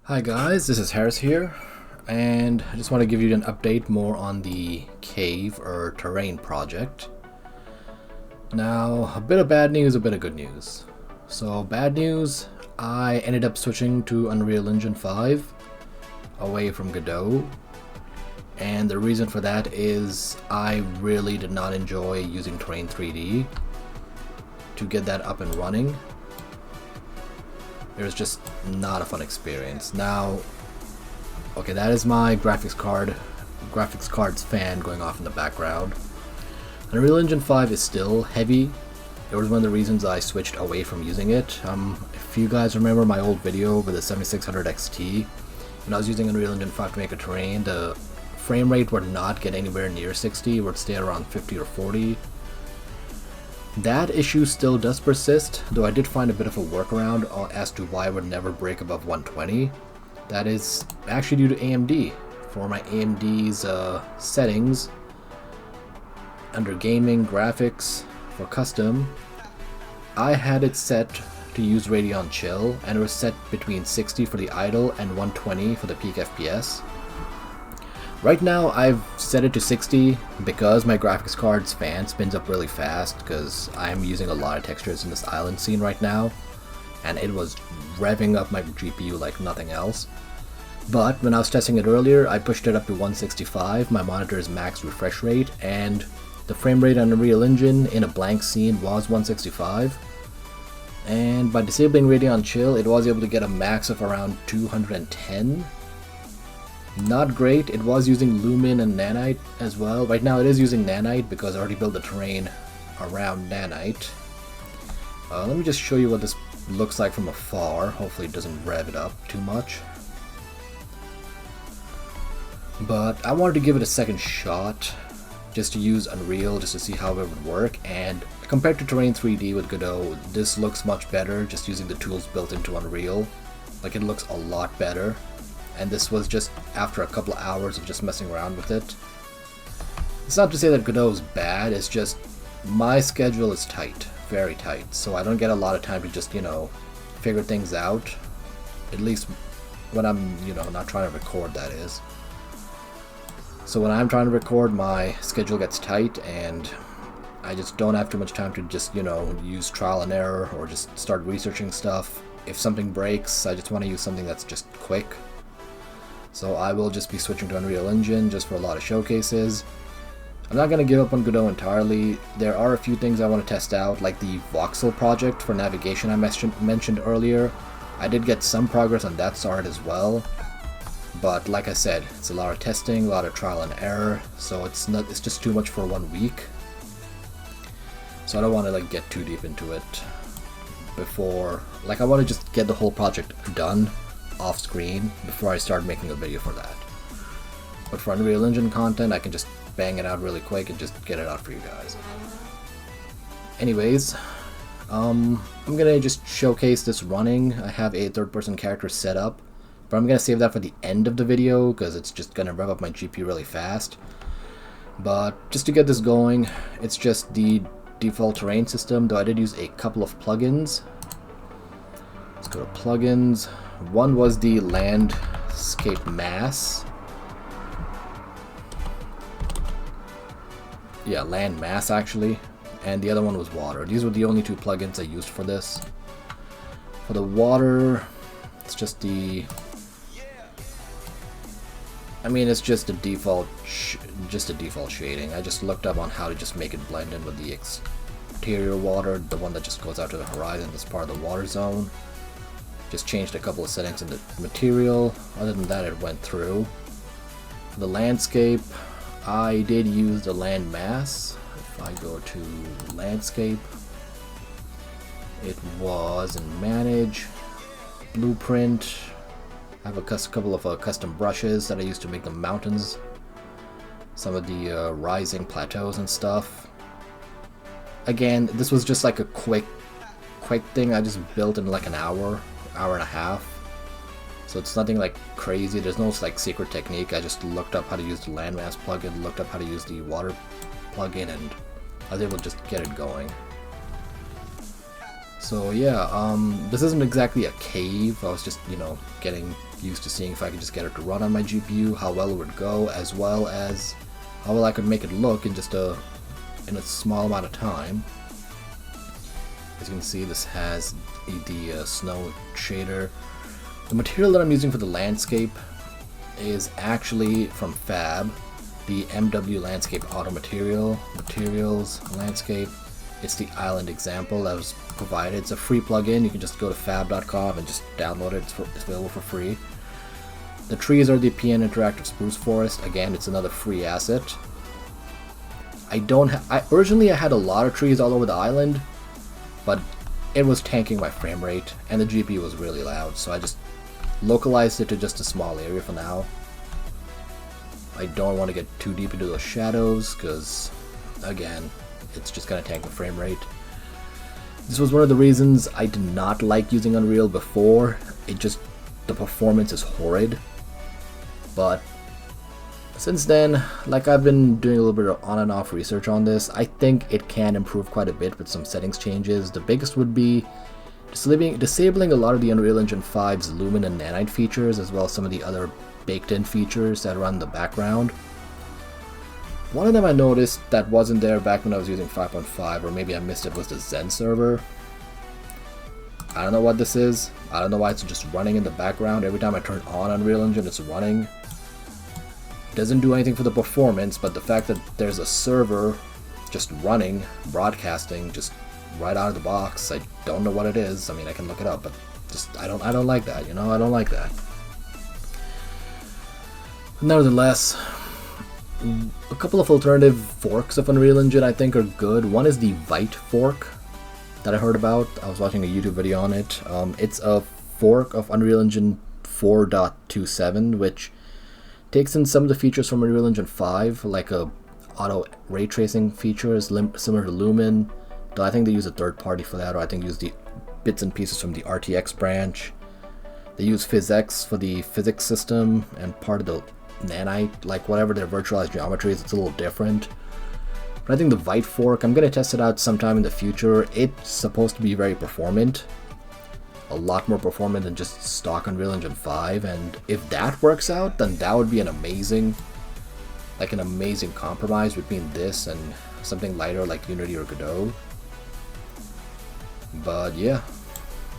Hi guys, this is Harris here, and I just want to give you an update more on the cave or terrain project. Now, a bit of bad news, a bit of good news. So, bad news, I ended up switching to Unreal Engine 5 away from Godot, and the reason for that is I really did not enjoy using Terrain 3D to get that up and running. It was just not a fun experience. Now, okay, that is my graphics card's fan going off in the background. Unreal Engine 5 is still heavy. It was one of the reasons I switched away from using it. If you guys remember my old video with the 7600 XT, when I was using Unreal Engine 5 to make a terrain, the frame rate would not get anywhere near 60, it would stay around 50 or 40. That issue still does persist, though I did find a bit of a workaround as to why it would never break above 120. That is actually due to AMD. For my AMD's settings, under gaming, graphics, for custom, I had it set to use Radeon Chill, and it was set between 60 for the idle and 120 for the peak FPS. Right now I've set it to 60 because my graphics card's fan spins up really fast because I'm using a lot of textures in this island scene right now, and it was revving up my GPU like nothing else. But when I was testing it earlier, I pushed it up to 165, my monitor's max refresh rate, and the frame rate on Unreal Engine in a blank scene was 165. And by disabling Radeon Chill, it was able to get a max of around 210. Not great. It was using Lumen and Nanite as well. Right now it is using Nanite because I already built the terrain around Nanite. Let me just show you what this looks like from afar. Hopefully it doesn't rev it up too much. But I wanted to give it a second shot just to use Unreal, just to see how it would work. And compared to Terrain 3D with Godot, this looks much better just using the tools built into Unreal. Like, it looks a lot better. And this was just after a couple of hours of just messing around with it. It's not to say that Godot is bad, it's just my schedule is tight, very tight, so I don't get a lot of time to just, figure things out. At least when I'm, not trying to record, that is. So when I'm trying to record, my schedule gets tight, and I just don't have too much time to just, use trial and error or just start researching stuff. If something breaks, I just want to use something that's just quick. So I will just be switching to Unreal Engine just for a lot of showcases. I'm not going to give up on Godot entirely. There are a few things I want to test out, like the voxel project for navigation I mentioned earlier. I did get some progress on that side as well. But like I said, it's a lot of testing, a lot of trial and error, so it's just too much for 1 week. So I don't want to get too deep into it before, I want to just get the whole project done off screen before I start making a video for that. But for Unreal Engine content, I can just bang it out really quick and just get it out for you guys. Anyways, I'm gonna just showcase this running. I have a third-person character set up, but I'm gonna save that for the end of the video because it's just gonna rev up my GPU really fast. But just to get this going, it's just the default terrain system, though I did use a couple of plugins. Let's go to plugins. One was the landscape mass. Yeah, land mass actually. And the other one was water. These were the only two plugins I used for this. For the water, it's just the... it's just a default shading. I just looked up on how to just make it blend in with the exterior water, the one that just goes out to the horizon as part of the water zone. Just changed a couple of settings in the material. Other than that, it went through. For the landscape, I did use the land mass. If I go to landscape, it was in manage, blueprint. I have a couple of custom brushes that I used to make the mountains, some of the rising plateaus and stuff. Again, this was just like a quick thing I just built in like an hour and a half. So it's nothing crazy. There's no secret technique. I just looked up how to use the landmass plugin, looked up how to use the water plugin, and I was able to just get it going. So yeah, this isn't exactly a cave. I was just, getting used to seeing if I could just get it to run on my GPU, how well it would go, as well as how well I could make it look in just in a small amount of time. As you can see, this has the snow shader. The material that I'm using for the landscape is actually from Fab, the MW Landscape Auto Materials Landscape. It's the island example that was provided. It's a free plugin. You can just go to fab.com and just download it. It's available for free. The trees are the PN Interactive Spruce Forest. Again, it's another free asset. Originally I had a lot of trees all over the island, but it was tanking my frame rate, and the GPU was really loud, so I just localized it to just a small area for now. I don't want to get too deep into those shadows, because, again, it's just going to tank the frame rate. This was one of the reasons I did not like using Unreal before. The performance is horrid. But since then, like, I've been doing a little bit of on and off research on this, I think it can improve quite a bit with some settings changes. The biggest would be disabling a lot of the Unreal Engine 5's Lumen and Nanite features, as well as some of the other baked-in features that run in the background. One of them I noticed that wasn't there back when I was using 5.5, or maybe I missed it, was the Zen server. I don't know what this is. I don't know why it's just running in the background. Every time I turn on Unreal Engine, it's running. Doesn't do anything for the performance, but the fact that there's a server just running, broadcasting, just right out of the box, I don't know what it is. I mean, I can look it up, but just I don't like that, I don't like that. Nevertheless, a couple of alternative forks of Unreal Engine I think are good. One is the Vite fork that I heard about. I was watching a YouTube video on it. It's a fork of Unreal Engine 4.27, which takes in some of the features from Unreal Engine 5, like auto ray tracing features similar to Lumen, though I think they use a third party for that, or I think use the bits and pieces from the RTX branch. They use PhysX for the physics system, and part of the Nanite, like whatever their virtualized geometry is, it's a little different. But I think the Vite fork, I'm going to test it out sometime in the future. It's supposed to be very performant. A lot more performant than just stock Unreal Engine 5, and if that works out, then that would be an amazing compromise between this and something lighter like Unity or Godot. But yeah,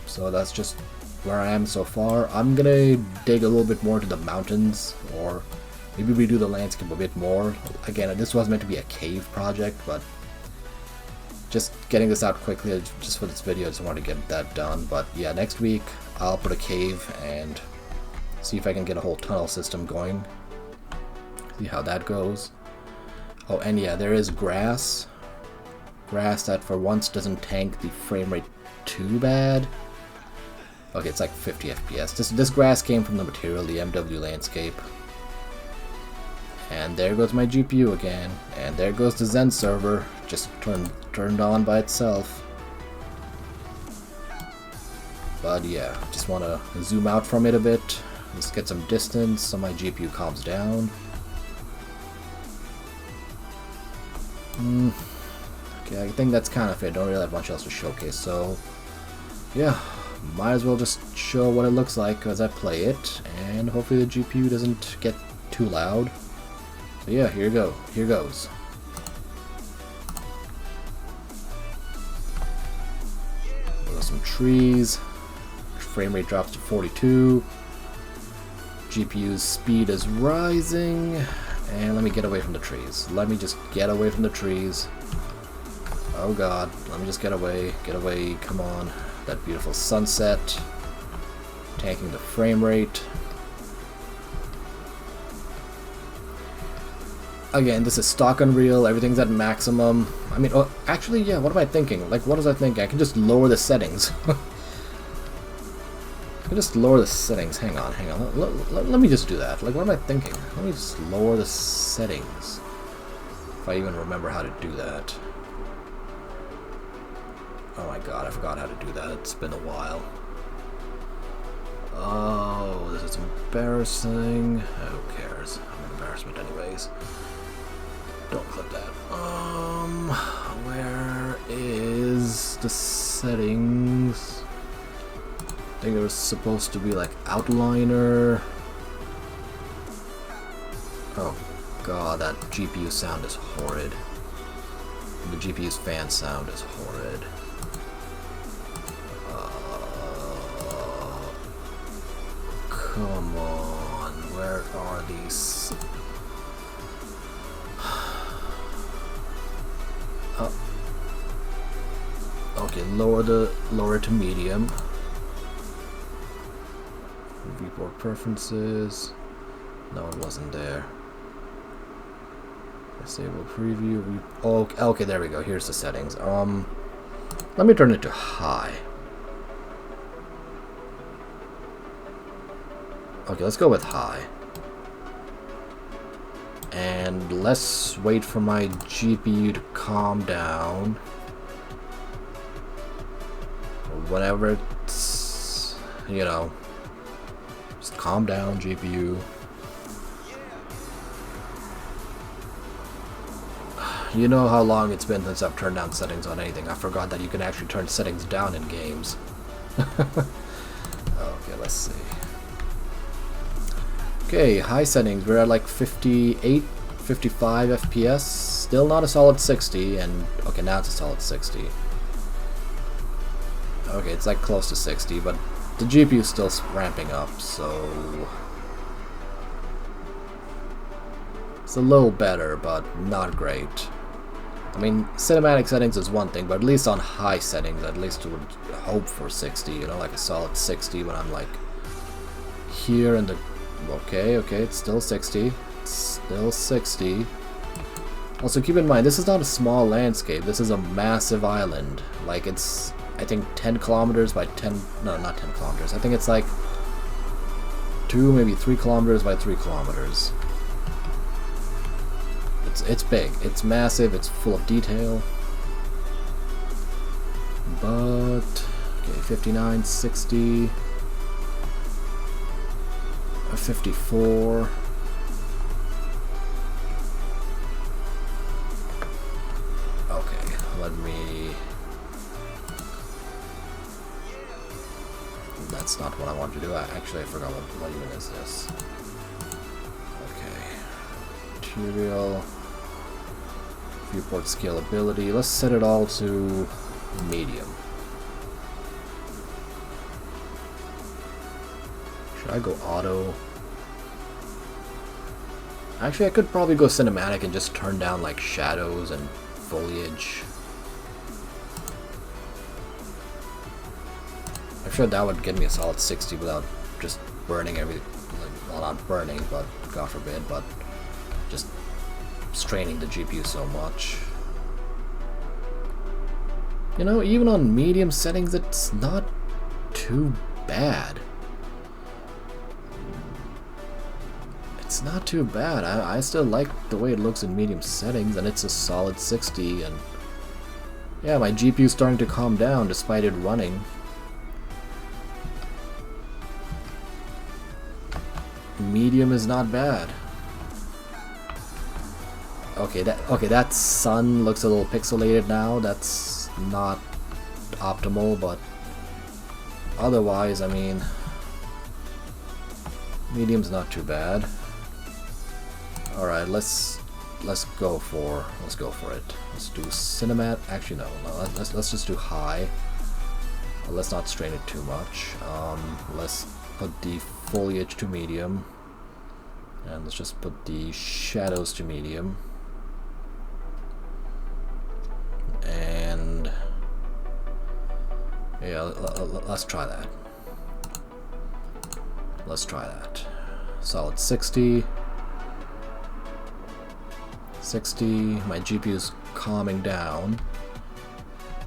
so that's just where I am so far. I'm gonna dig a little bit more into the mountains, or maybe redo the landscape a bit more. Again, this was meant to be a cave project, but just getting this out quickly just for this video, I just want to get that done. But yeah, next week I'll put a cave and see if I can get a whole tunnel system going. See how that goes. Oh, and yeah, there is grass that for once doesn't tank the frame rate too bad. Okay, it's like 50 FPS. This grass came from the material, the MW Landscape. And there goes my GPU again, and there goes the Zen server, just turned on by itself. But yeah, just want to zoom out from it a bit, just get some distance so my GPU calms down. Okay, I think that's kind of it. Don't really have much else to showcase, so yeah, might as well just show what it looks like as I play it, and hopefully the GPU doesn't get too loud. So yeah, here goes. There's some trees. Frame rate drops to 42. GPU's speed is rising. And let me get away from the trees. Let me just get away from the trees. Oh god, let me just get away, come on. That beautiful sunset. Tanking the frame rate. Again, this is stock Unreal, everything's at maximum. I mean, oh, actually, yeah, what am I thinking? Like, what was I thinking? I can just lower the settings. I can just lower the settings. Hang on. Let me just do that. Like, what am I thinking? Let me just lower the settings. If I even remember how to do that. Oh my god, I forgot how to do that. It's been a while. Oh, this is embarrassing. Who cares? I'm an embarrassment anyways. Don't clip that. Where is the settings. I think there's supposed to be like outliner. Oh god, that GPU sound is horrid. The GPU's fan sound is horrid. Come on, where are these? Okay, lower it to medium. Viewport preferences. No, it wasn't there. Disable preview. Oh, okay, there we go. Here's the settings. Let me turn it to high. Okay, let's go with high. And let's wait for my GPU to calm down. Whenever it's, you know, just calm down, GPU. You know how long it's been since I've turned down settings on anything. I forgot that you can actually turn settings down in games. Okay, let's see. Okay, high settings. We're at like 58, 55 FPS. Still not a solid 60, and okay, now it's a solid 60. Okay, it's like close to 60, but the GPU is still ramping up, so it's a little better, but not great. I mean, cinematic settings is one thing, but at least on high settings, at least I would hope for 60, you know, like a solid 60 when I'm like here in the... Okay, it's still 60. It's still 60. Also, keep in mind, this is not a small landscape. This is a massive island. Like, it's, I think, 10 kilometers by 10... No, not 10 kilometers. I think it's like 2, maybe 3 kilometers by 3 kilometers. It's big. It's massive. It's full of detail. But... Okay, 59, 60... 54. Okay, let me... That's not what I want to do. Actually, I forgot what even is this. Okay. Material. Viewport scalability. Let's set it all to medium. Should I go auto? Actually, I could probably go cinematic and just turn down like shadows and foliage. I'm sure that would get me a solid 60 without just burning everything. Well, not burning, but God forbid, but just straining the GPU so much. You know, even on medium settings, it's not too bad. It's not too bad. I still like the way it looks in medium settings, and it's a solid 60, and yeah, my GPU's starting to calm down despite it running. Medium is not bad. Okay, that sun looks a little pixelated now. That's not optimal, but otherwise, I mean, medium's not too bad. All right, let's go for it. Let's do cinemat. Actually, no. Let's just do high. Let's not strain it too much. Let's put the foliage to medium, and let's just put the shadows to medium. And yeah, let's try that. Let's try that. Solid 60. 60. My GPU's calming down.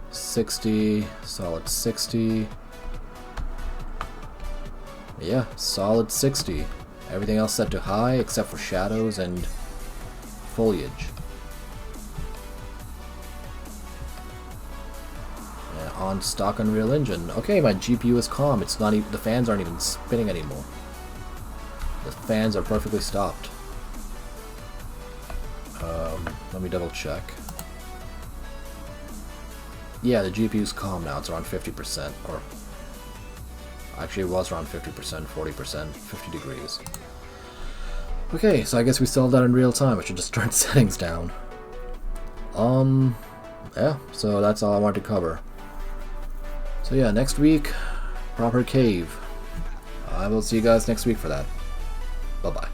60. Solid 60. Yeah, solid 60. Everything else set to high except for shadows and foliage. On stock Unreal Engine. Okay, my GPU is calm. It's not even, the fans aren't even spinning anymore. The fans are perfectly stopped. Let me double check. Yeah, the GPU's calm now. It's around 50%, or actually it was around 50%, 40%, 50 degrees. Okay, so I guess we still have that in real time. I should just turn settings down. Yeah, so that's all I wanted to cover. So yeah, next week, proper cave. I will see you guys next week for that. Bye-bye.